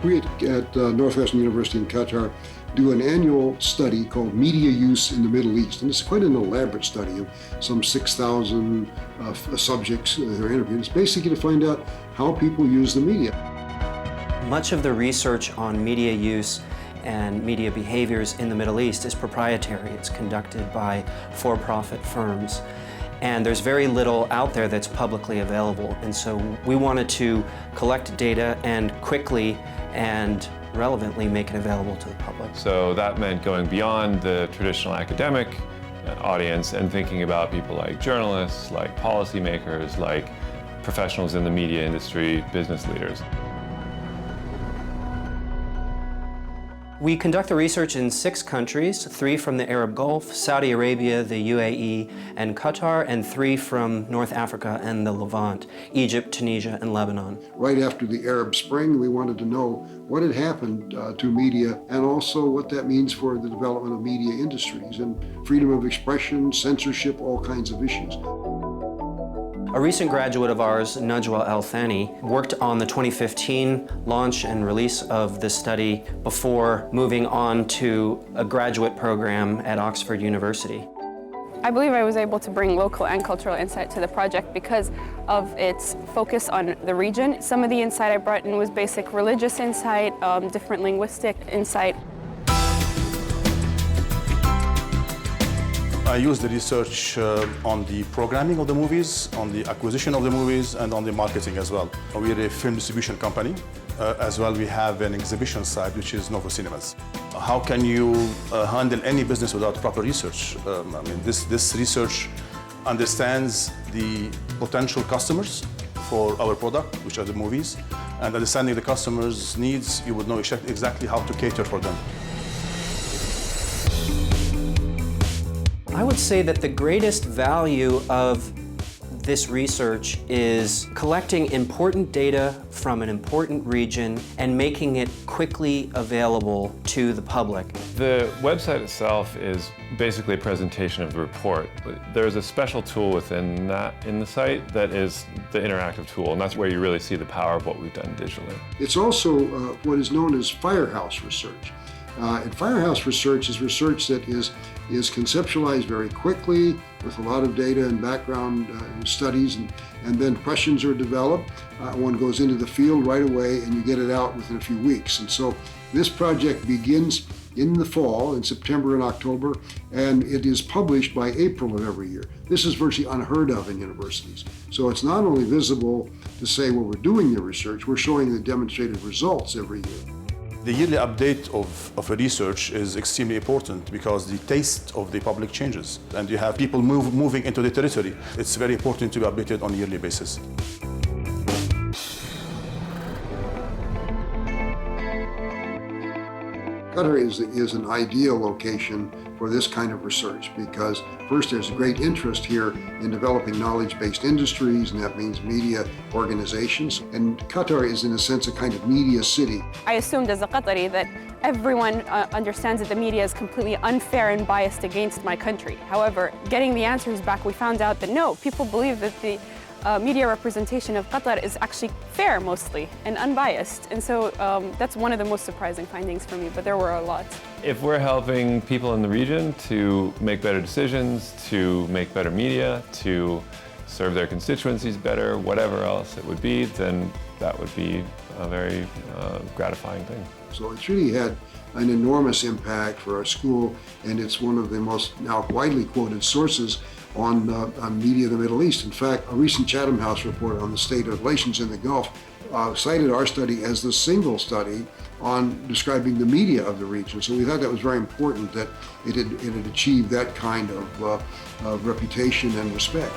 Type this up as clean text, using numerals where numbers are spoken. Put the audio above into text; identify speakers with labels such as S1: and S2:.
S1: We at Northwestern University in Qatar do an annual study called Media Use in the Middle East. And it's quite an elaborate study of some 6,000 subjects that are interviewed. It's basically to find out how people use the media.
S2: Much of the research on media use and media behaviors in the Middle East is proprietary. It's conducted by for-profit firms. And there's very little out there that's publicly available. And so we wanted to collect data and quickly and relevantly make it available to the public.
S3: So that meant going beyond the traditional academic audience and thinking about people like journalists, like policymakers, like professionals in the media industry, business leaders.
S2: We conduct the research in 6 countries, 3 from the Arab Gulf, Saudi Arabia, the UAE, and Qatar, and 3 from North Africa and the Levant, Egypt, Tunisia, and Lebanon.
S1: Right after the Arab Spring, we wanted to know what had happened to media and also what that means for the development of media industries and freedom of expression, censorship, all kinds of issues.
S2: A recent graduate of ours, Najwa Al-Thani, worked on the 2015 launch and release of this study before moving on to a graduate program at Oxford University.
S4: I believe I was able to bring local and cultural insight to the project because of its focus on the region. Some of the insight I brought in was basic religious insight, different linguistic insight.
S5: I used the research on the programming of the movies, on the acquisition of the movies, and on the marketing as well. We're a film distribution company. As well, we have an exhibition side, which is Novo Cinemas. How can you handle any business without proper research? This research understands the potential customers for our product, which are the movies, and understanding the customers' needs, you would know exactly how to cater for them.
S2: I would say that the greatest value of this research is collecting important data from an important region and making it quickly available to the public.
S3: The website itself is basically a presentation of the report. There's a special tool within that in the site that is the interactive tool, and that's where you really see the power of what we've done digitally.
S1: It's also what is known as firehouse research. And firehouse research is research that is conceptualized very quickly with a lot of data and background studies, and then questions are developed. One goes into the field right away and you get it out within a few weeks. And so this project begins in the fall, in September and October, and it is published by April of every year. This is virtually unheard of in universities. So it's not only visible to say, well, we're doing the research, we're showing the demonstrated results every year.
S5: The yearly update of a research is extremely important because the taste of the public changes and you have people moving into the territory. It's very important to be updated on a yearly basis.
S1: Qatar is an ideal location for this kind of research because first there's a great interest here in developing knowledge-based industries, and that means media organizations. And Qatar is in a sense a kind of media city.
S4: I assumed as a Qatari that everyone understands that the media is completely unfair and biased against my country. However, getting the answers back, we found out that no, people believe that the media representation of Qatar is actually fair mostly and unbiased. And so that's one of the most surprising findings for me, but there were a lot.
S3: If we're helping people in the region to make better decisions, to make better media, to serve their constituencies better, whatever else it would be, then that would be a very gratifying thing.
S1: So it's really had an enormous impact for our school, and it's one of the most now widely quoted sources on media in the Middle East. In fact, a recent Chatham House report on the state of relations in the Gulf cited our study as the single study on describing the media of the region. So we thought that was very important that it had achieved that kind of reputation and respect.